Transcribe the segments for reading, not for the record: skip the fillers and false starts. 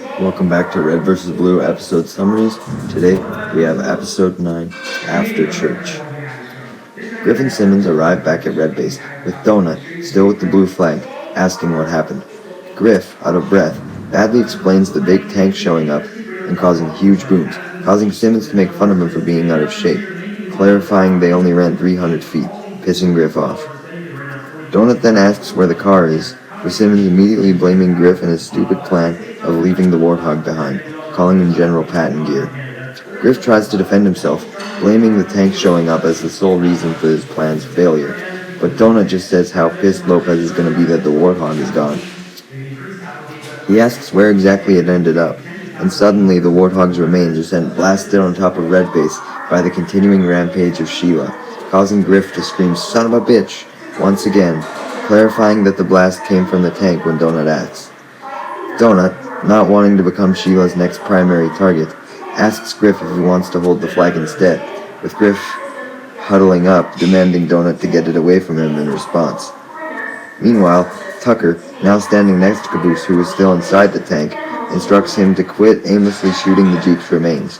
Welcome back to Red vs. Blue episode summaries. Today we have episode 9, After Church. Griff and Simmons arrive back at Red Base, with Donut, still with the blue flag, asking what happened. Griff, out of breath, badly explains the big tank showing up and causing huge booms, causing Simmons to make fun of him for being out of shape, clarifying they only ran 300 feet, pissing Griff off. Donut then asks where the car is, with Simmons immediately blaming Griff and his stupid plan of leaving the Warthog behind, calling him General Patton Gear. Griff tries to defend himself, blaming the tank showing up as the sole reason for his plan's failure, but Donut just says how pissed Lopez is going to be that the Warthog is gone. He asks where exactly it ended up, and suddenly the Warthog's remains are sent blasted on top of Red Base by the continuing rampage of Sheila, causing Griff to scream "son of a bitch" once again, clarifying that the blast came from the tank when Donut asks. Donut, not wanting to become Sheila's next primary target, asks Griff if he wants to hold the flag instead, with Griff huddling up, demanding Donut to get it away from him in response. Meanwhile, Tucker, now standing next to Caboose, who is still inside the tank, instructs him to quit aimlessly shooting the Jeep's remains.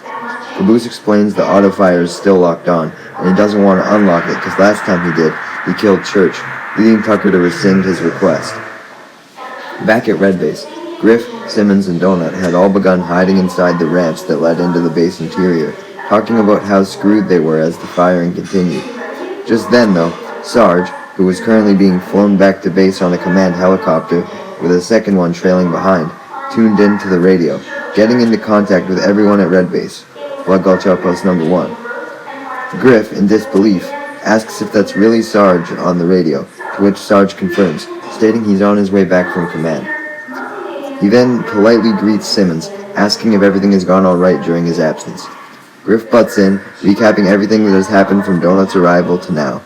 Caboose explains the auto fire is still locked on, and he doesn't want to unlock it because last time he did, he killed Church, leading Tucker to rescind his request. Back at Red Base, Griff, Simmons, and Donut had all begun hiding inside the ramps that led into the base interior, talking about how screwed they were as the firing continued. Just then, though, Sarge, who was currently being flown back to base on a command helicopter, with a second one trailing behind, tuned in to the radio, getting into contact with everyone at Red Base, Blood Gulch Outpost number 1. Griff, in disbelief, asks if that's really Sarge on the radio, to which Sarge confirms, stating he's on his way back from command. He then politely greets Simmons, asking if everything has gone alright during his absence. Griff butts in, recapping everything that has happened from Donut's arrival to now.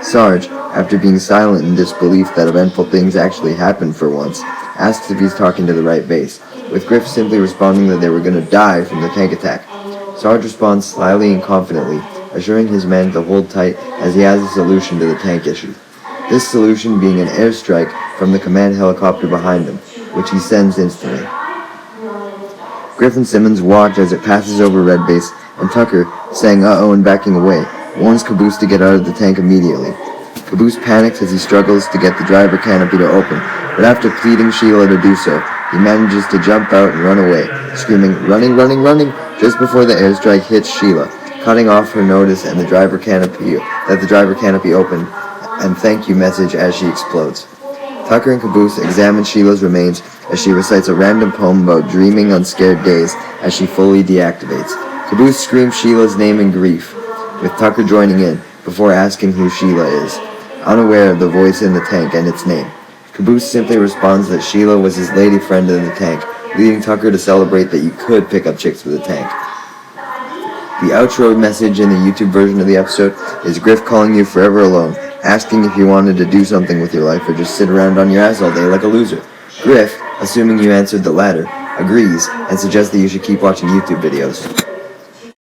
Sarge, after being silent in disbelief that eventful things actually happened for once, asks if he's talking to the right base, with Griff simply responding that they were going to die from the tank attack. Sarge responds slyly and confidently, assuring his men to hold tight as he has a solution to the tank issue. This solution being an airstrike from the command helicopter behind him, which he sends instantly. Griff and Simmons watch as it passes over Red Base, and Tucker, saying uh-oh and backing away, warns Caboose to get out of the tank immediately. Caboose panics as he struggles to get the driver canopy to open, but after pleading Sheila to do so, he manages to jump out and run away, screaming, "Running, running, running," just before the airstrike hits Sheila, cutting off her notice and the driver canopy opened, and thank you message as she explodes. Tucker and Caboose examine Sheila's remains as she recites a random poem about dreaming on scared days as she fully deactivates. Caboose screams Sheila's name in grief, with Tucker joining in before asking who Sheila is, unaware of the voice in the tank and its name. Caboose simply responds that Sheila was his lady friend in the tank, leading Tucker to celebrate that you could pick up chicks with a tank. The outro message in the YouTube version of the episode is Griff calling you forever alone, asking if you wanted to do something with your life or just sit around on your ass all day like a loser. Griff, assuming you answered the latter, agrees and suggests that you should keep watching YouTube videos.